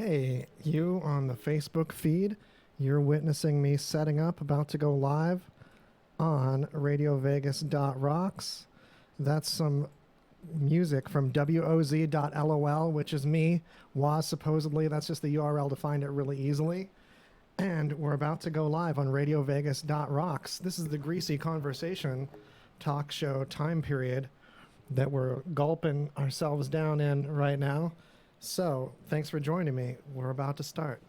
Hey, you on the Facebook feed, you're witnessing me setting up, about to go live on RadioVegas.rocks. That's some music from WOZ.lol, which is me, was supposedly. That's just the URL to find it really easily. And we're about to go live on RadioVegas.rocks. This is the Greasy Conversation talk show time period that we're gulping ourselves down in right now. So, thanks for joining me. We're about to start.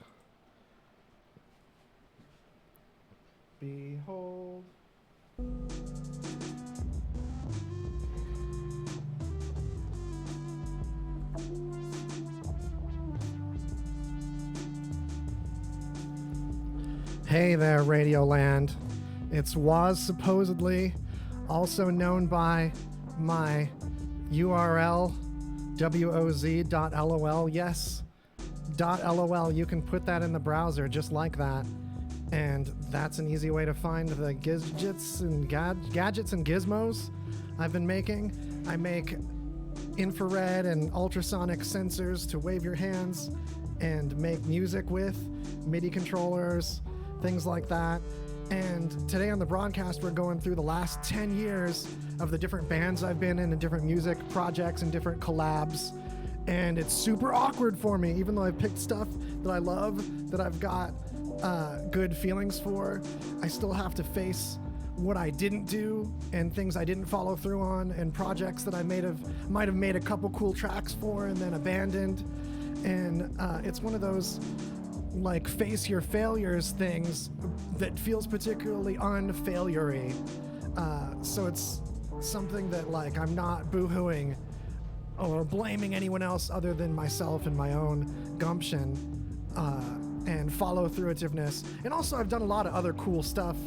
Behold. Hey there, Radioland. It's Waz supposedly, also known by my URL, WOZ.lol. Yes, .lol. You can put that in the browser just like that. And that's an easy way to find the gadgets and gizmos I've been making. I make infrared and ultrasonic sensors to wave your hands and make music with, MIDI controllers, things like that. And today on the broadcast, we're going through the last 10 years of the different bands I've been in and different music projects and different collabs. And it's super awkward for me, even though I've picked stuff that I love, that I've got good feelings for. I still have to face what I didn't do and things I didn't follow through on and projects that I might have made a couple cool tracks for and then abandoned. And it's one of those like face your failures things that feels particularly unfailury. So it's something that like I'm not boo-hooing or blaming anyone else other than myself and my own gumption and follow-through-ativeness. And also I've done a lot of other cool stuff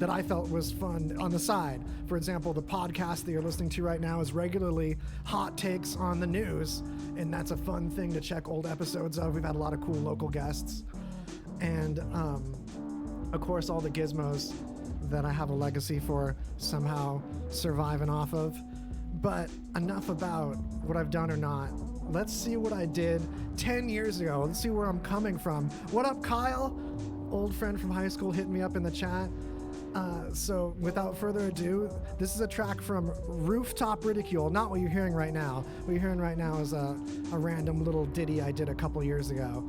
that I felt was fun on the side. For example, the podcast that you're listening to right now is regularly hot takes on the news, and that's a fun thing to check old episodes of. We've had a lot of cool local guests. And, of course, all the gizmos that I have a legacy for somehow surviving off of. But enough about what I've done or not. Let's see what I did 10 years ago. Let's see where I'm coming from. What up, Kyle? Old friend from high school hit me up in the chat. So without further ado, this is a track from Rooftop Ridicule, not what you're hearing right now. What you're hearing right now is a random little ditty I did a couple years ago.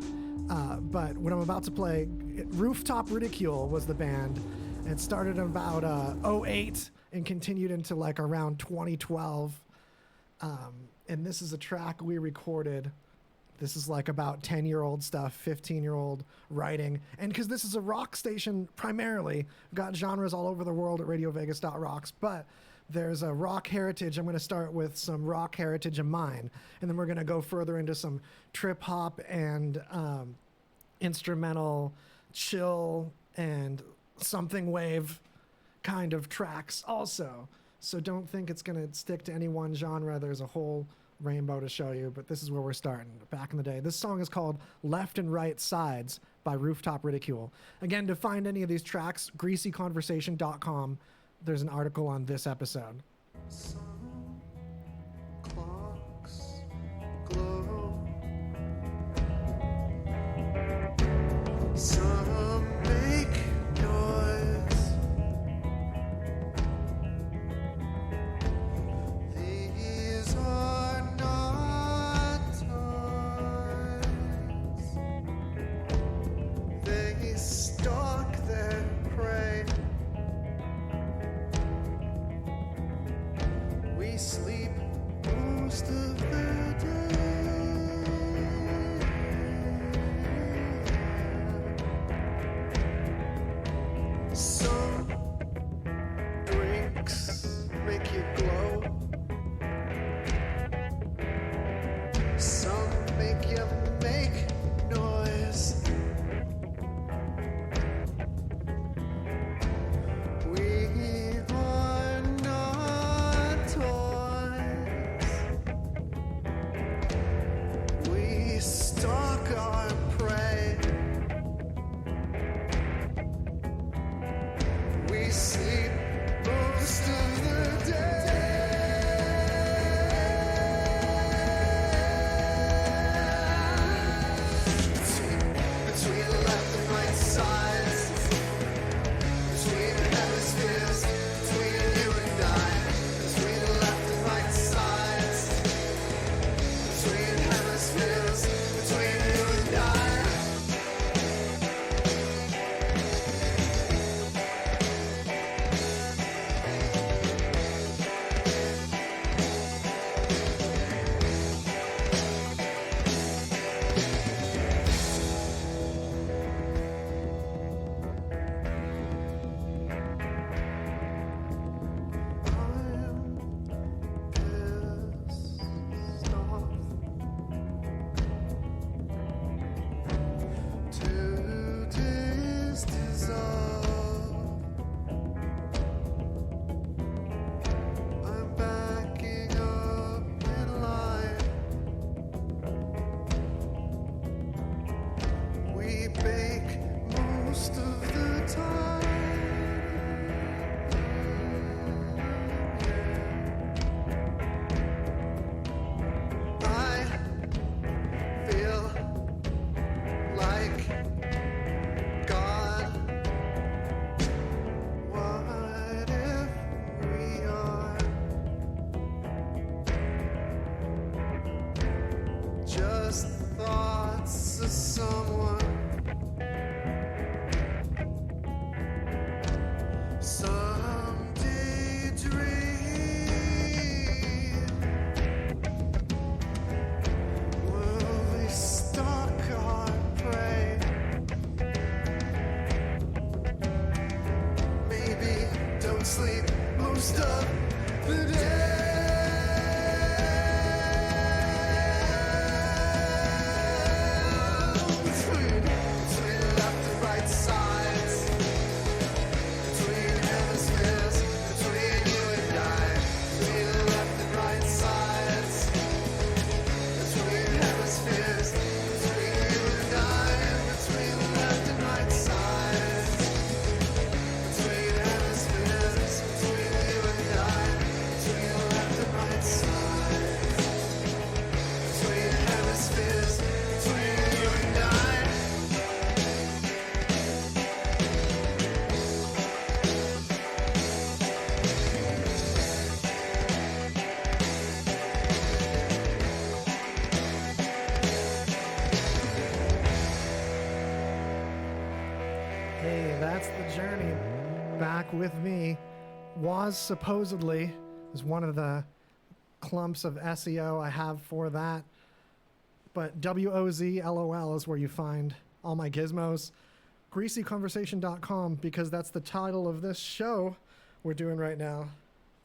But what I'm about to play, Rooftop Ridicule was the band. It started in about 08 and continued into like around 2012. And this is a track we recorded. This is like about 10-year-old stuff, 15-year-old writing. And because this is a rock station primarily, got genres all over the world at RadioVegas.rocks, but there's a rock heritage. I'm going to start with some rock heritage of mine. And then we're going to go further into some trip-hop and instrumental, chill, and something wave kind of tracks also. So don't think it's going to stick to any one genre. There's a whole rainbow to show you, but this is where we're starting. Back in the day, this song is called Left and Right Sides by Rooftop Ridicule. Again, to find any of these tracks, greasyconversation.com. There's an article on this episode. Some clocks glow, some make noise. These are not toys. They stalk their prey. We sleep most of the day. Some drinks make you glow. Some make you make noise. We are not toys. We stalk our prey. We sleep most of the day. most of the day. Between left and right sides, between hemispheres, between you and I, between left and right sides, between hemispheres, between you and I, between left and right sides, between hemispheres, between you and I, between left and right sides, between hemispheres, between you and I. Hey, that's the journey. Back with me. Was supposedly is one of the clumps of SEO I have for that. But WOZLOL is where you find all my gizmos. GreasyConversation.com, because that's the title of this show we're doing right now.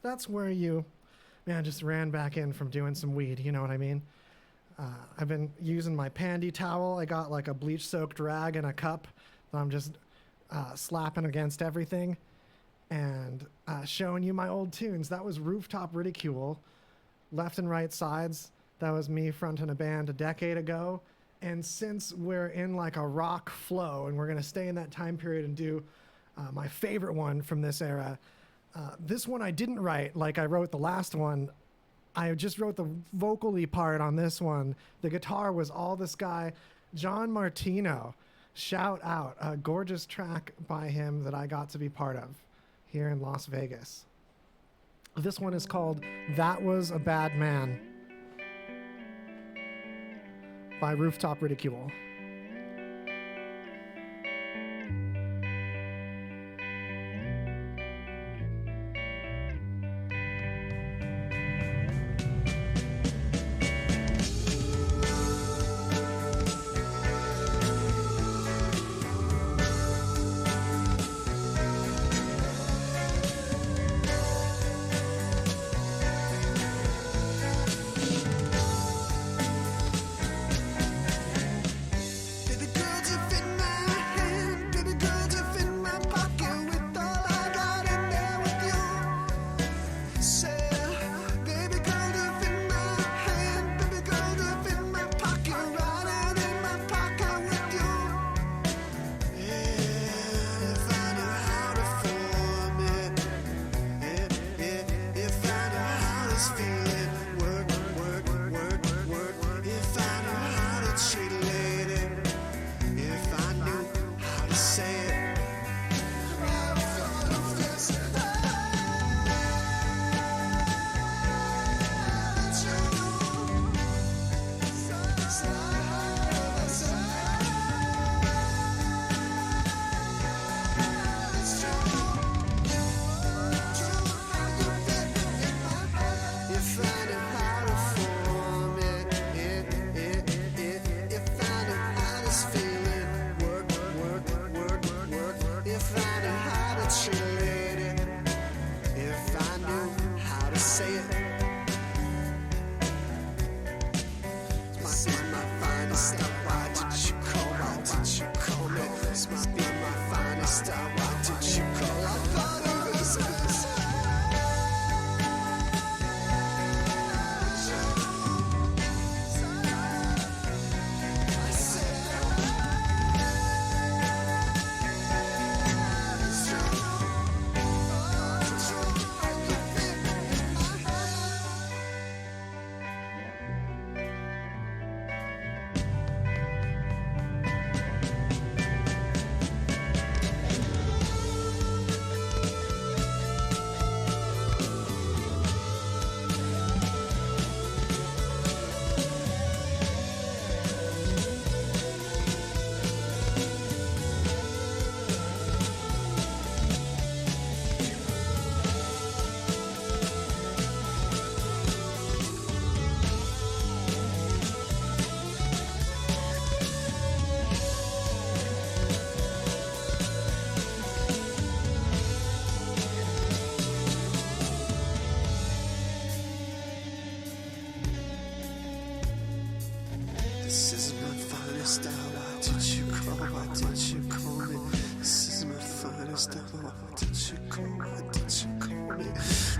That's where you, man, just ran back in from doing some weed. You know what I mean? I've been using my pandy towel. I got like a bleach-soaked rag in a cup that I'm just slapping against everything and showing you my old tunes. That was Rooftop Ridicule, Left and Right Sides. That was me fronting a band a decade ago. And since we're in like a rock flow and we're going to stay in that time period and do my favorite one from this era, this one I didn't write like I wrote the last one. I just wrote the vocally part on this one. The guitar was all this guy, John Martino. Shout out, a gorgeous track by him that I got to be part of here in Las Vegas. This one is called That Was a Bad Man by Rooftop Ridicule.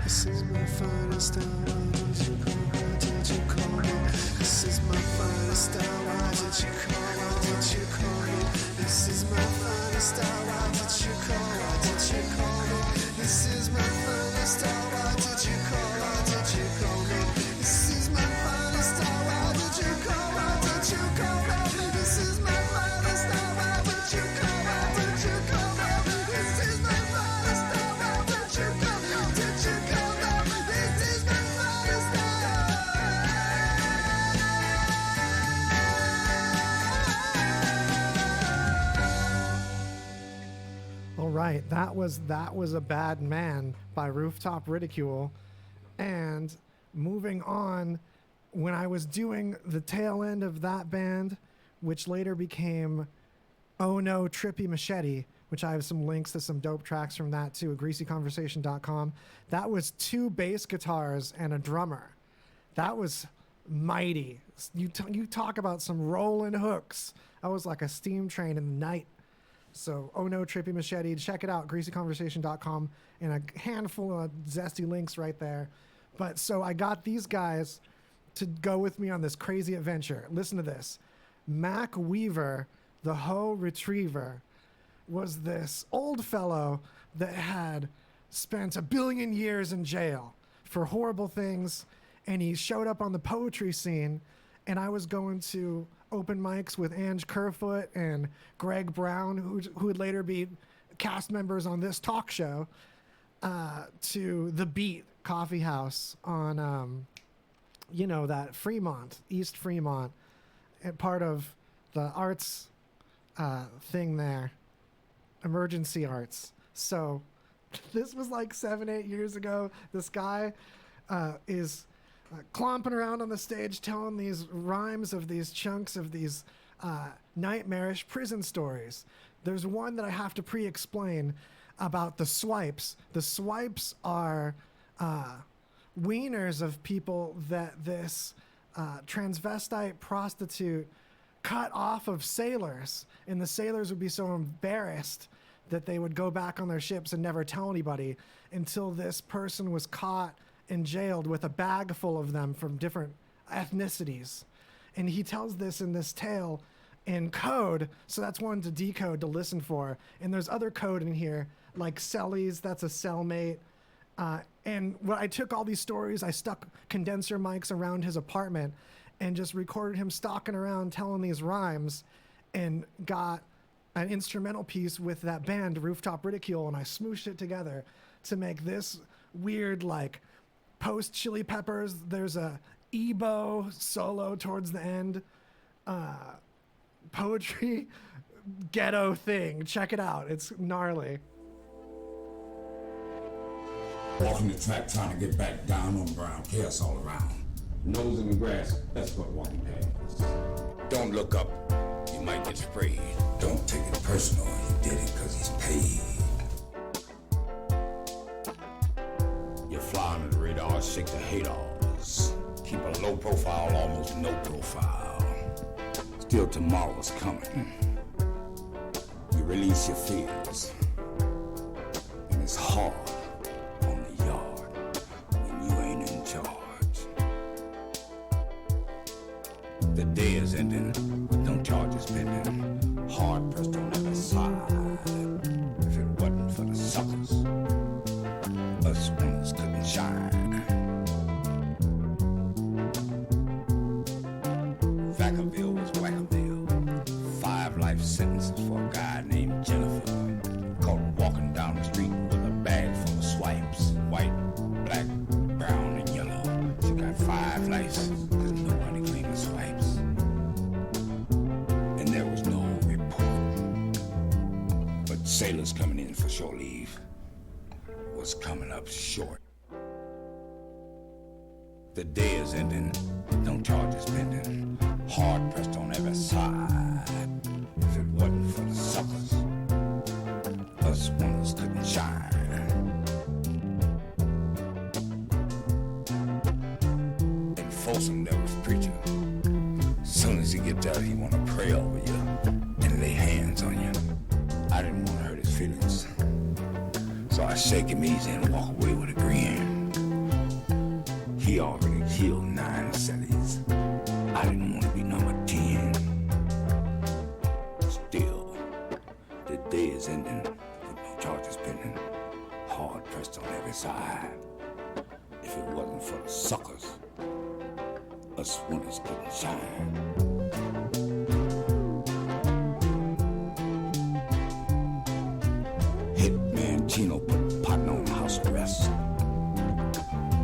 This is my finest hour. What did you call? How did you call me? This is my finest hour. Why did you call? Why did you call me? This is my finest hour. Why did you call? Why did you call me? This is my finest hour. Why did you call? Why did you call me? This is my finest hour. Why did you call? Why did you call me? This is my finest hour. Why did you call? Why did you call me? This is my finest hour. Why did you call? Did you call me? This is my finest hour. All right, that was A Bad Man by Rooftop Ridicule. And moving on, when I was doing the tail end of that band, which later became Oh No Trippy Machete, which I have some links to some dope tracks from that too, at greasyconversation.com. That was 2 bass guitars and a drummer. That was mighty. You talk about some rolling hooks. I was like a steam train in the night. So, Oh No Trippy Machete, check it out, greasyconversation.com, and a handful of zesty links right there. But so I got these guys to go with me on this crazy adventure. Listen to this. Mac Weaver, the Hoe Retriever, was this old fellow that had spent 1 billion years in jail for horrible things, and he showed up on the poetry scene, and I was going to open mics with Ange Kerfoot and Greg Brown, who would later be cast members on this talk show, to The Beat Coffee House on, that Fremont, East Fremont, and part of the arts thing there, emergency arts. So this was like 7-8 years ago. This guy is clomping around on the stage telling these rhymes of these chunks of these nightmarish prison stories. There's one that I have to pre-explain about the swipes. The swipes are wieners of people that this transvestite prostitute cut off of sailors, and the sailors would be so embarrassed that they would go back on their ships and never tell anybody until this person was caught and jailed with a bag full of them from different ethnicities. And he tells this in this tale in code, so that's one to decode, to listen for. And there's other code in here, like cellies, that's a cellmate. And when I took all these stories, I stuck condenser mics around his apartment and just recorded him stalking around telling these rhymes, and got an instrumental piece with that band, Rooftop Ridicule, and I smooshed it together to make this weird, like, post Chili Peppers. There's a Ebo solo towards the end. Poetry ghetto thing. Check it out. It's gnarly. Walking the track, trying to get back down on the ground. Chaos all around. Nose in the grass, that's what walking past. Don't look up, you might get sprayed. Don't take it personal, he did it because he's paid. You fly under the radar, shake the haters. Keep a low profile, almost no profile. Still tomorrow's coming. You release your fears. And it's hard on the yard when you ain't in charge. The day is ending with no charges pending. Hard pressed on every side. If it wasn't for the suckers, us winners couldn't shine. Vacaville was Wackaville. 5 life sentences for a guy named Jennifer. Caught walking down the street with a bag full of swipes. White, black, brown, and yellow. She got 5 lives because nobody claimed the swipes. And there was no report. But sailors coming in for shore leave was coming up short. The day is ending, no charges pending. Hard pressed on every side. If it wasn't for the suckers, us winners couldn't shine. In Folsom there was preacher. Soon as he get there, he wanna pray over you and lay hands on you. I didn't want to hurt his feelings, so I shake him easy and walk away with a grin. He already killed 9 cellies. I didn't want to be number 10. Still, the day is ending with no charges pending. Hard pressed on every side. If it wasn't for the suckers, us winners couldn't shine. Hitman Chino put partner on house arrest.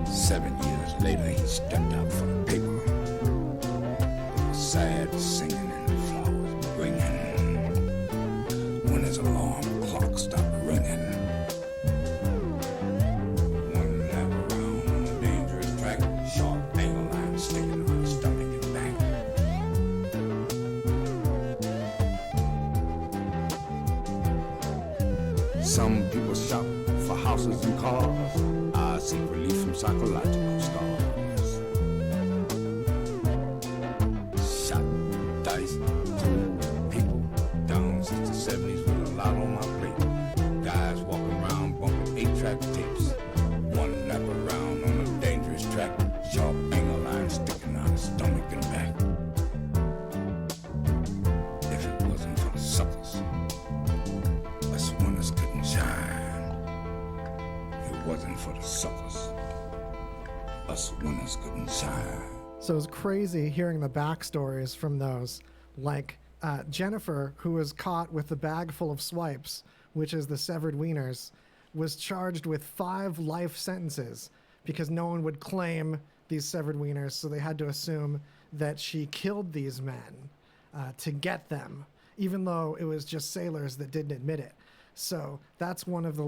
7 years later, he stepped out for the paper. There was sad singing and the flowers ringing. When his alarm clock stopped ringing. One lap around on a dangerous track, sharp angle line sticking on his stomach and back. Some people shop for houses and cars. I seek relief from psychological scars. Shot, dice, people down 60s, 70s with a lot on my plate. Guys walking around bumping 8-track tapes. One lap around on a dangerous track, sharp angle line sticking out his stomach and back. If it wasn't for the suckers, us winners couldn't shine. If it wasn't for the suckers, us winners couldn't shine. So it's crazy hearing the backstories from those. Like Jennifer, who was caught with the bag full of swipes, which is the severed wieners, was charged with 5 life sentences because no one would claim these severed wieners, so they had to assume that she killed these men to get them, even though it was just sailors that didn't admit it. So that's one of the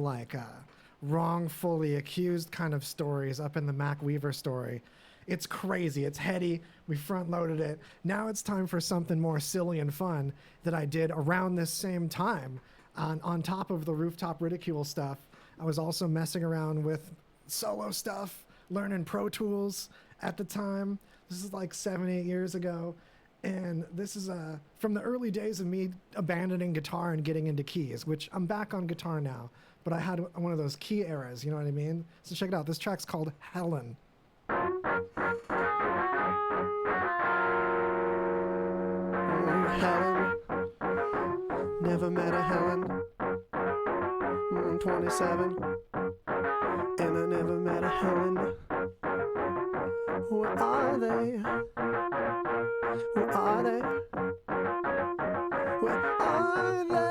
wrongfully accused kind of stories up in the Mac Weaver story. It's crazy. It's heady. We front loaded it. Now it's time for something more silly and fun that I did around this same time. On top of the rooftop ridicule stuff, I was also messing around with solo stuff, learning Pro Tools at the time. This is like 7-8 years ago. And this is from the early days of me abandoning guitar and getting into keys, which I'm back on guitar now. But I had one of those key eras, you know what I mean? So check it out. This track's called Helen. Helen, never met a Helen. 27, and I never met a Helen. Where are they? Where are they? Where are they?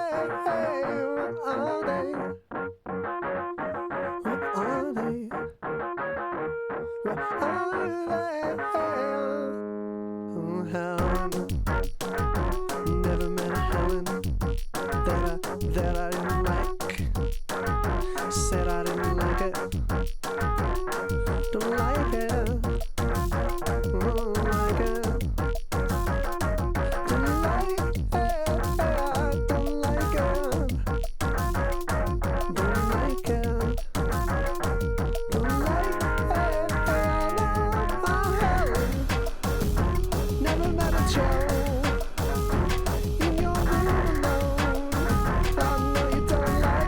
Where are they? Where are they? Where are they? Oh, Helen. Never met a Helen that I didn't like. Said I didn't like it. Don't like it. Don't like it. Don't like it. Don't like it. Don't like it. Don't like it. Never met a Joe. Don't like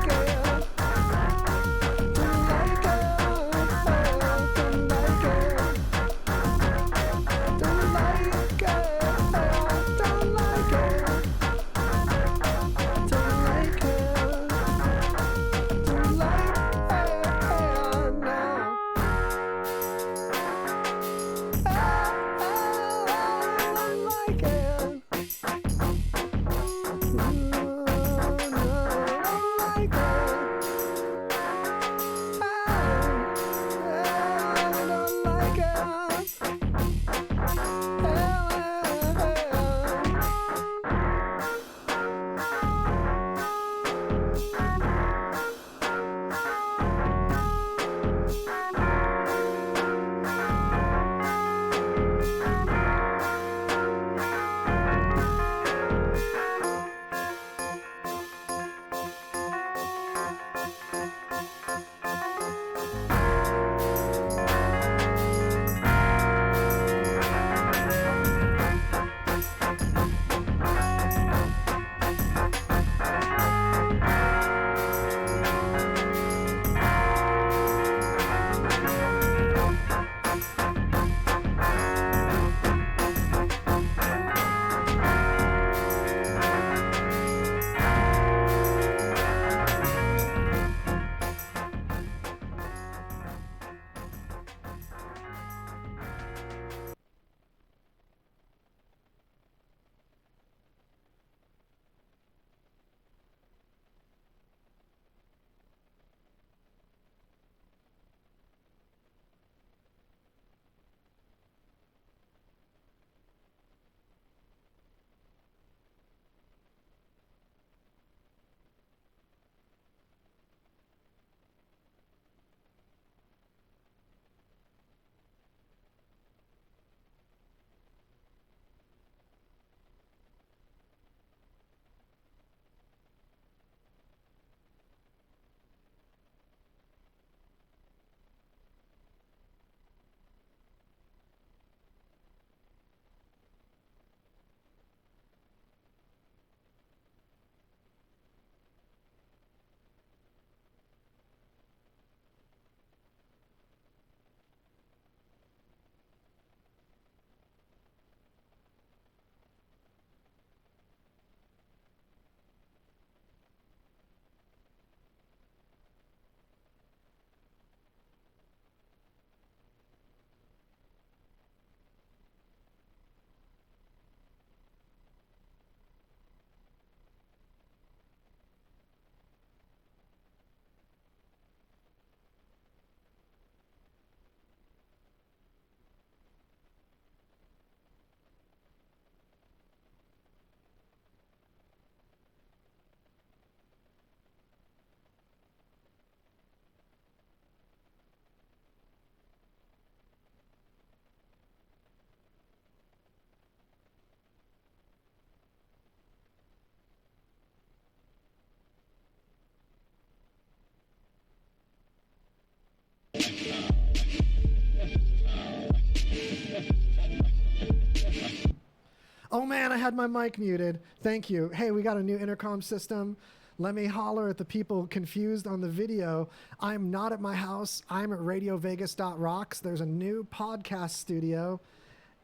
Oh man, I had my mic muted. Thank you. Hey, we got a new intercom system. Let me holler at the people confused on the video. I'm not at my house. I'm at RadioVegas.rocks. There's a new podcast studio,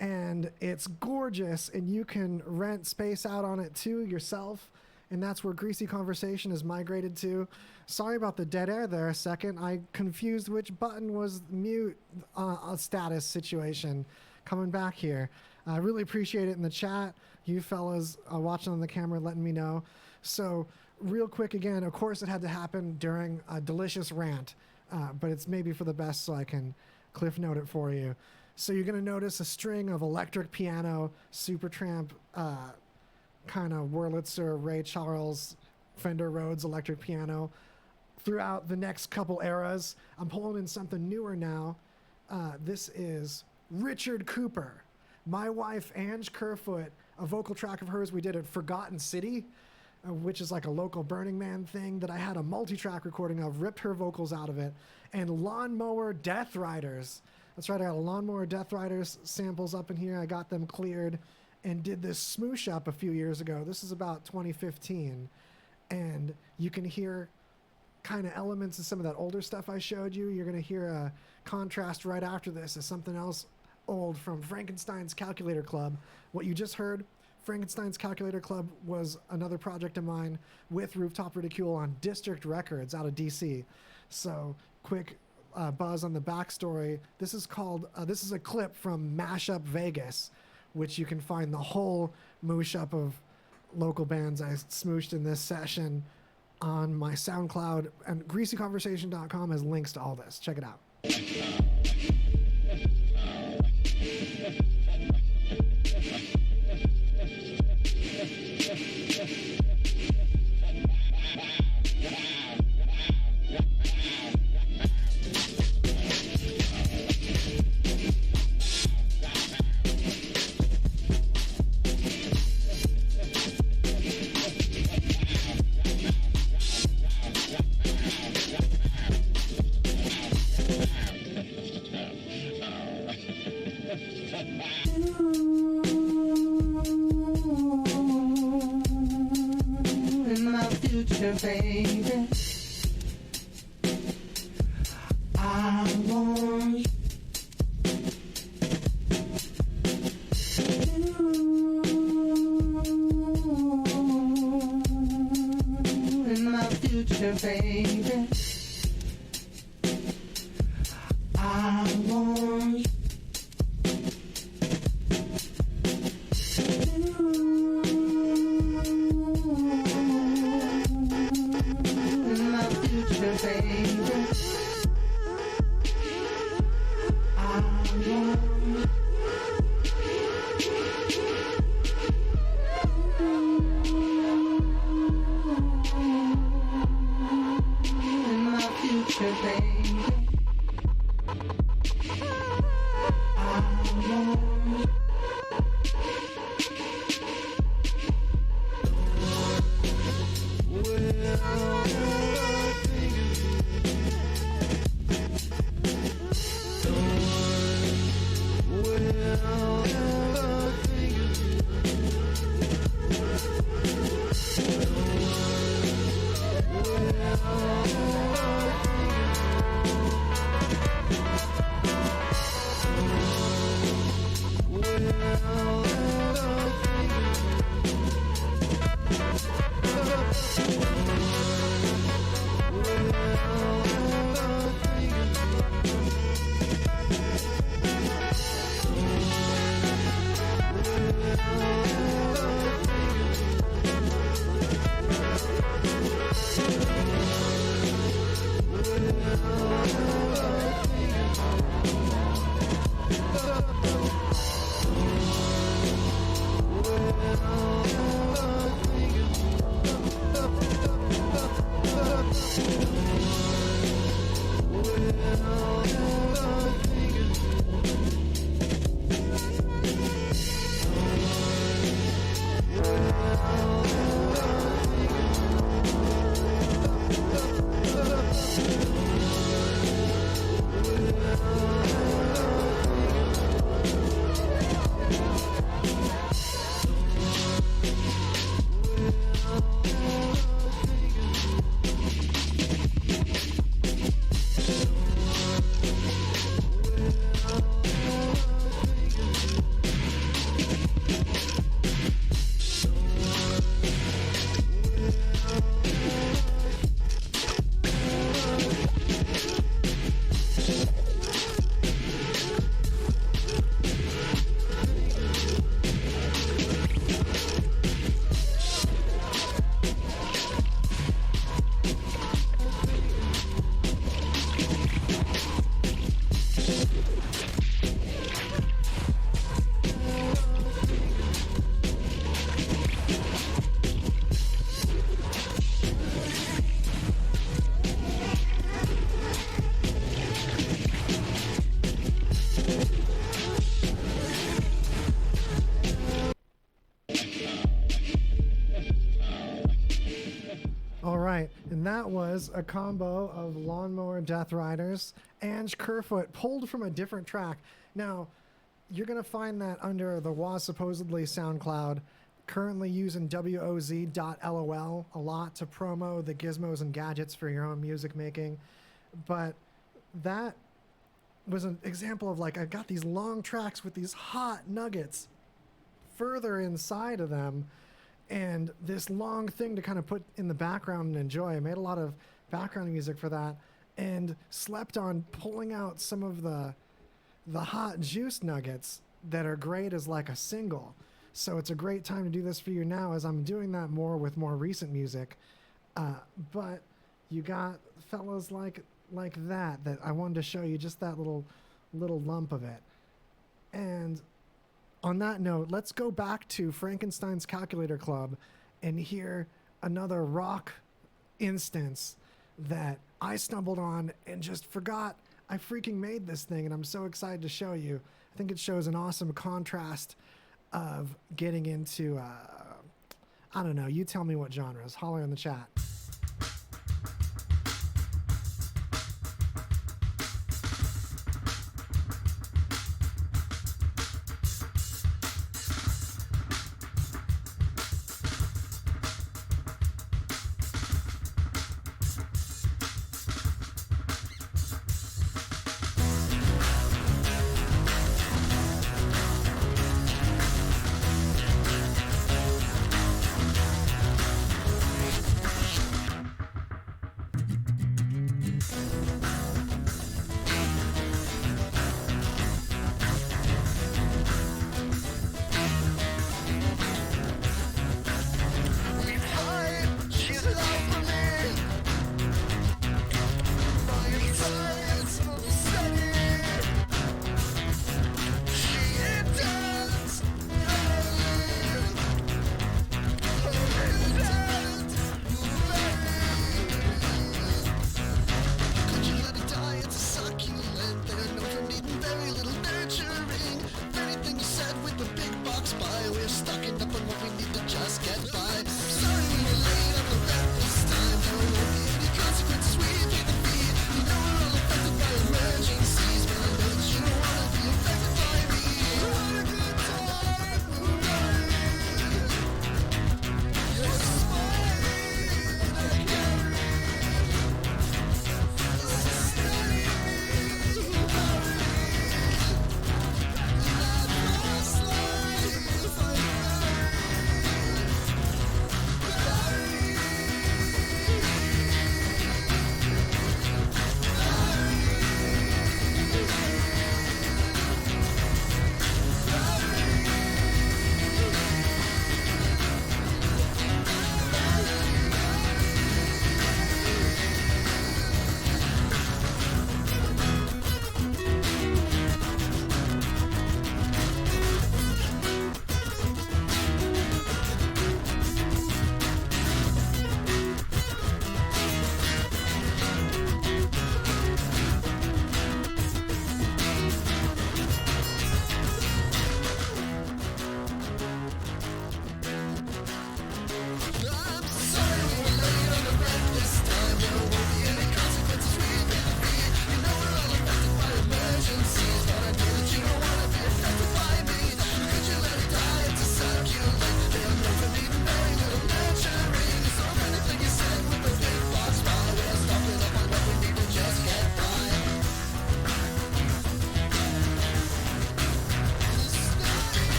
and it's gorgeous, and you can rent space out on it too yourself, and that's where Greasy Conversation is migrated to. Sorry about the dead air there a second. I confused which button was mute status situation. Coming back here. I really appreciate it in the chat. You fellas watching on the camera letting me know. So real quick again, of course it had to happen during a delicious rant, but it's maybe for the best so I can cliff note it for you. So you're going to notice a string of electric piano, Supertramp, kind of Wurlitzer, Ray Charles, Fender Rhodes electric piano throughout the next couple eras. I'm pulling in something newer now. This is Richard Cooper. My wife, Ange Kerfoot, a vocal track of hers we did at Forgotten City, which is like a local Burning Man thing that I had a multi-track recording of, ripped her vocals out of it, and Lawnmower Death Riders. That's right, I got a Lawnmower Death Riders samples up in here. I got them cleared and did this smoosh up a few years ago. This is about 2015, and you can hear kind of elements of some of that older stuff I showed you. You're going to hear a contrast right after this as something else old from Frankenstein's Calculator Club. What you just heard, Frankenstein's Calculator Club, was another project of mine with Rooftop Ridicule on District Records out of DC. So quick buzz on the backstory. This is called, this is a clip from Mashup Vegas, which you can find the whole moosh up of local bands I smooshed in this session on my SoundCloud, and greasyconversation.com has links to all this. Check it out. Baby, I want you in my future, baby. I want you. right, and that was a combo of Lawnmower Death Riders, Ange Kerfoot, pulled from a different track. Now, you're going to find that under the Was Supposedly SoundCloud, currently using WOZ.lol a lot to promo the gizmos and gadgets for your own music making. But that was an example of, like, I got these long tracks with these hot nuggets further inside of them, and this long thing to kind of put in the background and enjoy. I made a lot of background music for that and slept on pulling out some of the hot juice nuggets that are great as like a single. So it's a great time to do this for you now, as I'm doing that more with more recent music. But you got fellas like that I wanted to show you, just that little lump of it. And on that note, let's go back to Frankenstein's Calculator Club and hear another rock instance that I stumbled on and just forgot I freaking made this thing, and I'm so excited to show you. I think it shows an awesome contrast of getting into, I don't know, you tell me what genres. Holler in the chat.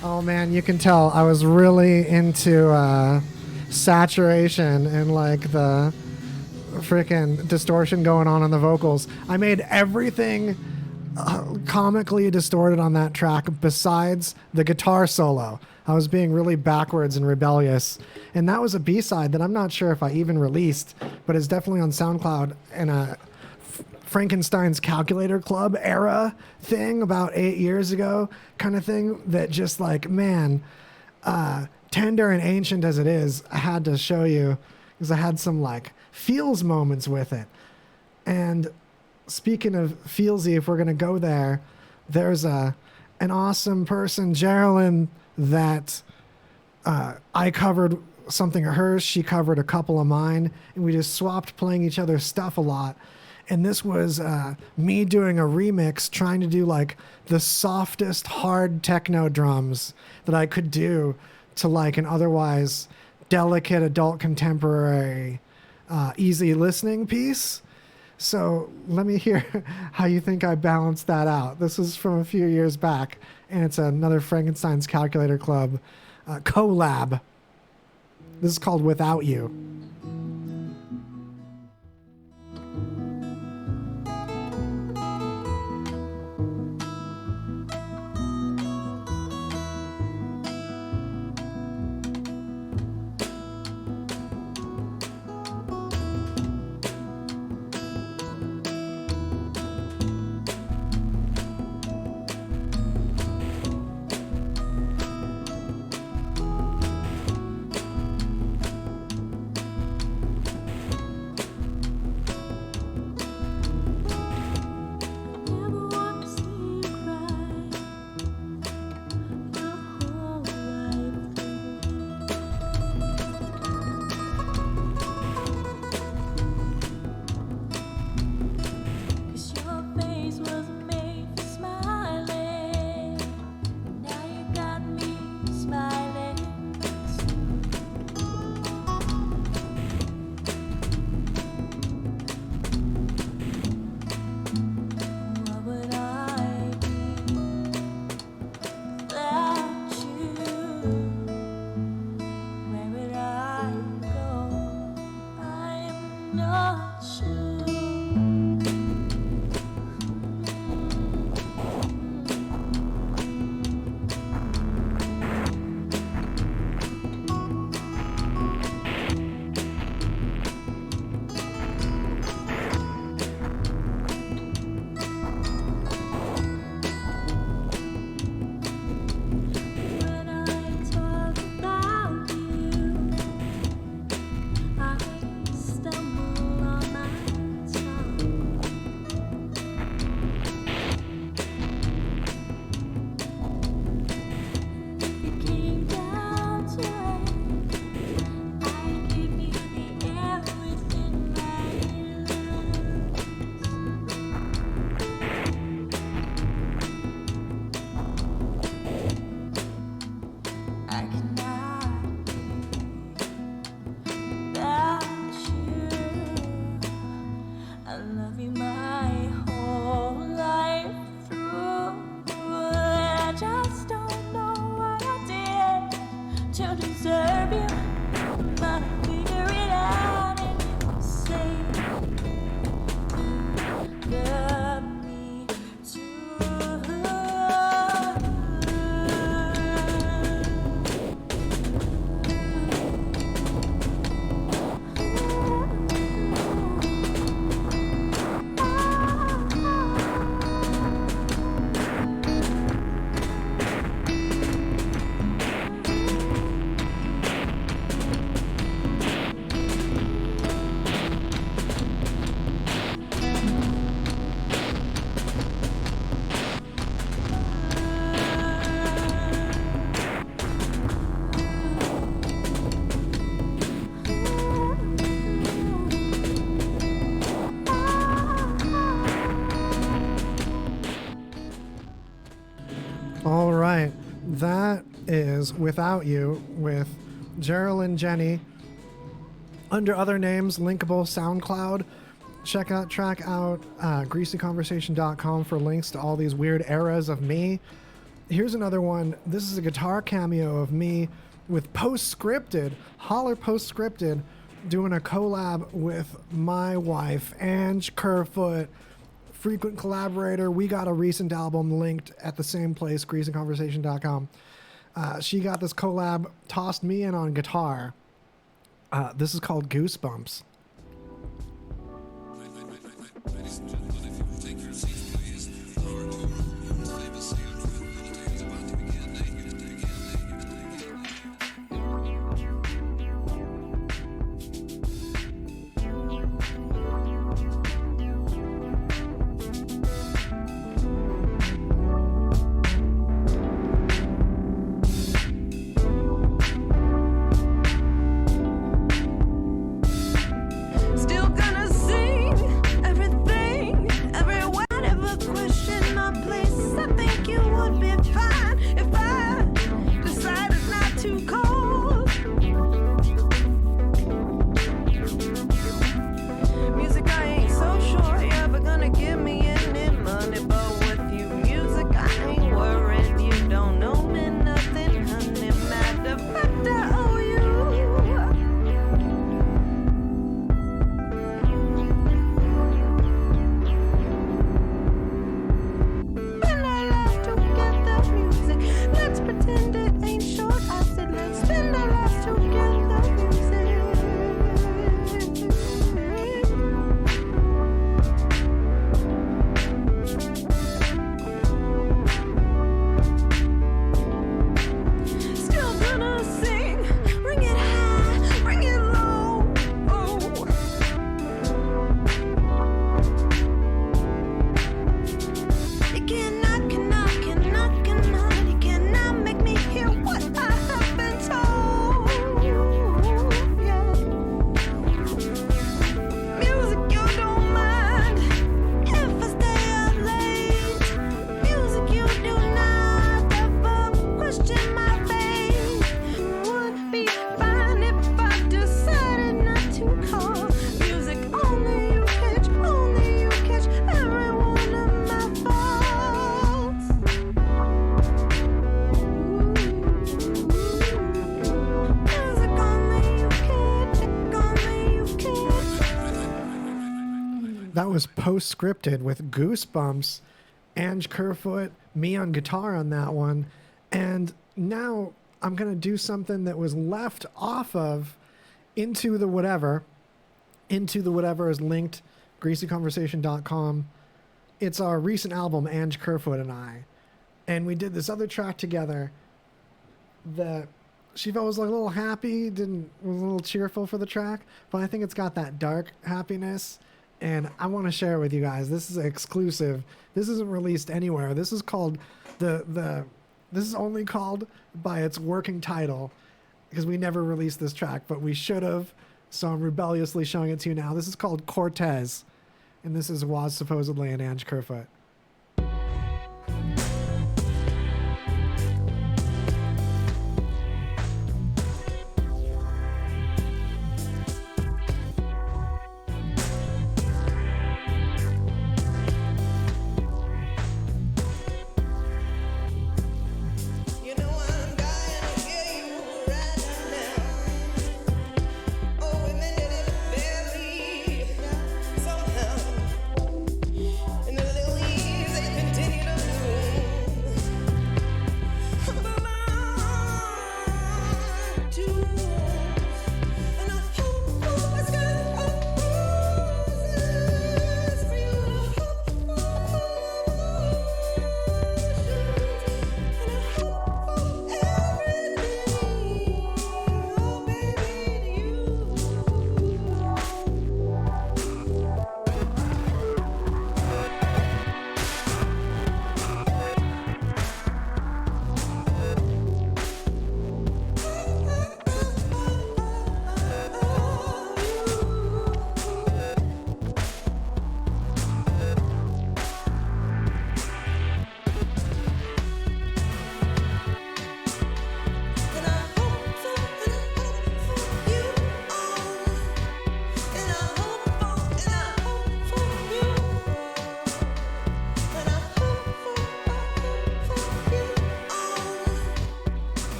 Oh man, you can tell I was really into saturation and like the freaking distortion going on in the vocals. I made everything comically distorted on that track besides the guitar solo. I was being really backwards and rebellious. And that was a B-side that I'm not sure if I even released, but it's definitely on SoundCloud and a Frankenstein's Calculator Club era thing about 8 years ago kind of thing that just like, man, tender and ancient as it is, I had to show you because I had some like feels moments with it. And speaking of feelsy, if we're going to go there, there's an awesome person, Geraldine, that I covered something of hers. She covered a couple of mine, and we just swapped playing each other's stuff a lot. And this was me doing a remix, trying to do like the softest hard techno drums that I could do to like an otherwise delicate adult contemporary easy listening piece. So let me hear how you think I balanced that out. This is from a few years back, and it's another Frankenstein's Calculator Club collab. This is called Without You. All right, that is Without You with Geraldine Jenny. Under other names, linkable SoundCloud. Check that track out, greasyconversation.com for links to all these weird eras of me. Here's another one. This is a guitar cameo of me with Postscripted, Holler Postscripted, doing a collab with my wife, Ange Kerfoot, frequent collaborator. We got a recent album linked at the same place, greasyconversation.com. She got this collab, tossed me in on guitar. This is called Goosebumps. Ladies and gentlemen, That was post-scripted with Goosebumps, Ange Kerfoot, me on guitar on that one. And now I'm going to do something that was left off of Into the Whatever. Into the Whatever is linked, greasyconversation.com. It's our recent album, Ange Kerfoot and I. And we did this other track together that Shiva was like a little happy, was a little cheerful for the track, but I think it's got that dark happiness, and I want to share it with you guys. This is exclusive. This isn't released anywhere. This is called this is only called by its working title, because we never released this track, but we should have, so I'm rebelliously showing it to you now. This is called Cortez, and this was supposedly an Ange Kerfoot.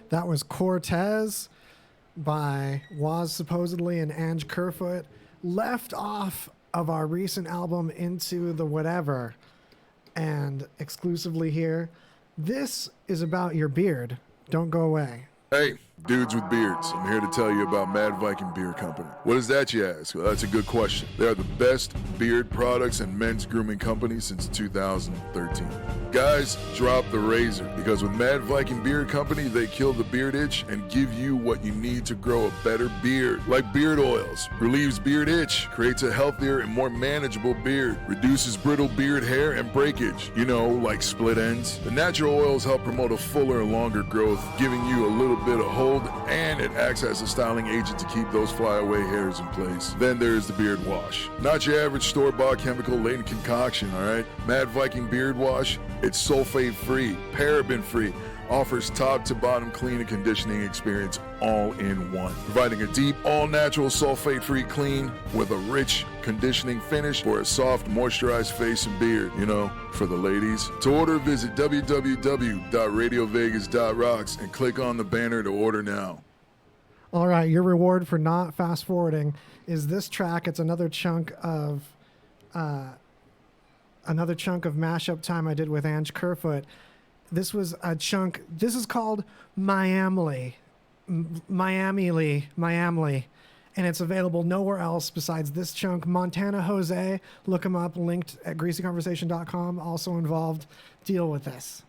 That was Cortez by Waz supposedly and Ange Kerfoot, left off of our recent album Into the Whatever, and exclusively here. This is about your beard. Don't go away. Hey, dudes with beards, I'm here to tell you about Mad Viking Beard Company. What is that, you ask? Well, that's a good question. They are the best beard products and men's grooming company since 2013. Guys, drop the razor, because with Mad Viking Beard Company, they kill the beard itch and give you what you need to grow a better beard. Like beard oils, relieves beard itch, creates a healthier and more manageable beard, reduces brittle beard hair and breakage, like split ends. The natural oils help promote a fuller and longer growth, giving you a little bit of hold, and it acts as a styling agent to keep those flyaway hairs in place. Then there's the beard wash. Not your average store-bought chemical-laden concoction, all right? Mad Viking Beard Wash, it's sulfate-free, paraben-free, offers top-to-bottom clean and conditioning experience all in one, providing a deep, all-natural sulfate-free clean with a rich conditioning finish for a soft, moisturized face and beard, for the ladies. To order, visit www.RadioVegas.rocks and click on the banner to order now. All right, your reward for not fast forwarding is this track. It's another chunk of mashup time I did with Ange Kerfoot. This was a chunk. This is called Miami, and it's available nowhere else besides this chunk. Montana Jose, look him up, linked at greasyconversation.com, also involved. Deal with this.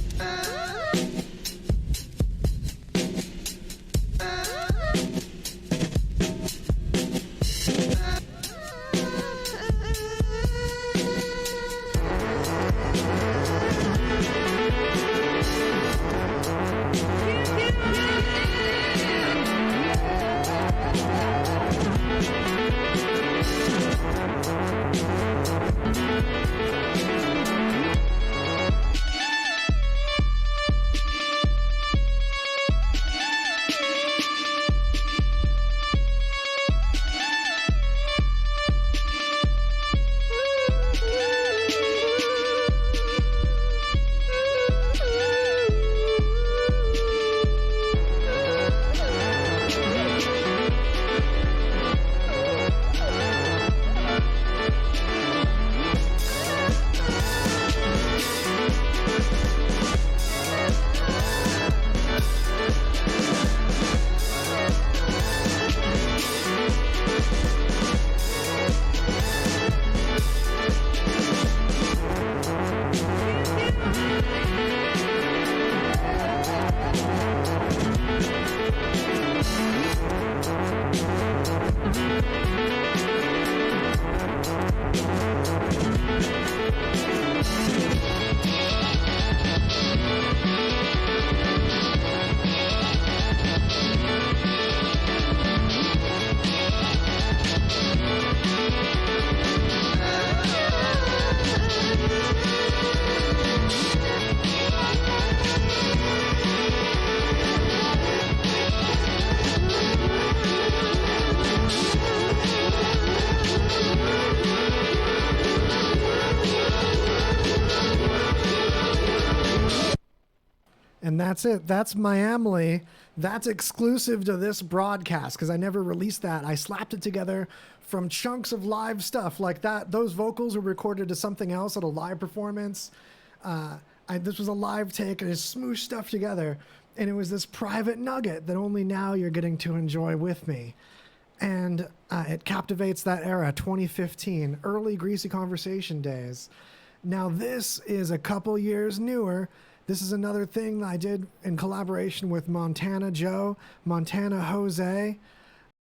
And that's it. That's Miami. That's exclusive to this broadcast because I never released that. I slapped it together from chunks of live stuff like that. Those vocals were recorded to something else at a live performance. This was a live take and I smooshed stuff together. And it was this private nugget that only now you're getting to enjoy with me. And it captivates that era, 2015, early Greasy Conversation days. Now this is a couple years newer. This is another thing that I did in collaboration with Montana Joe, Montana Jose.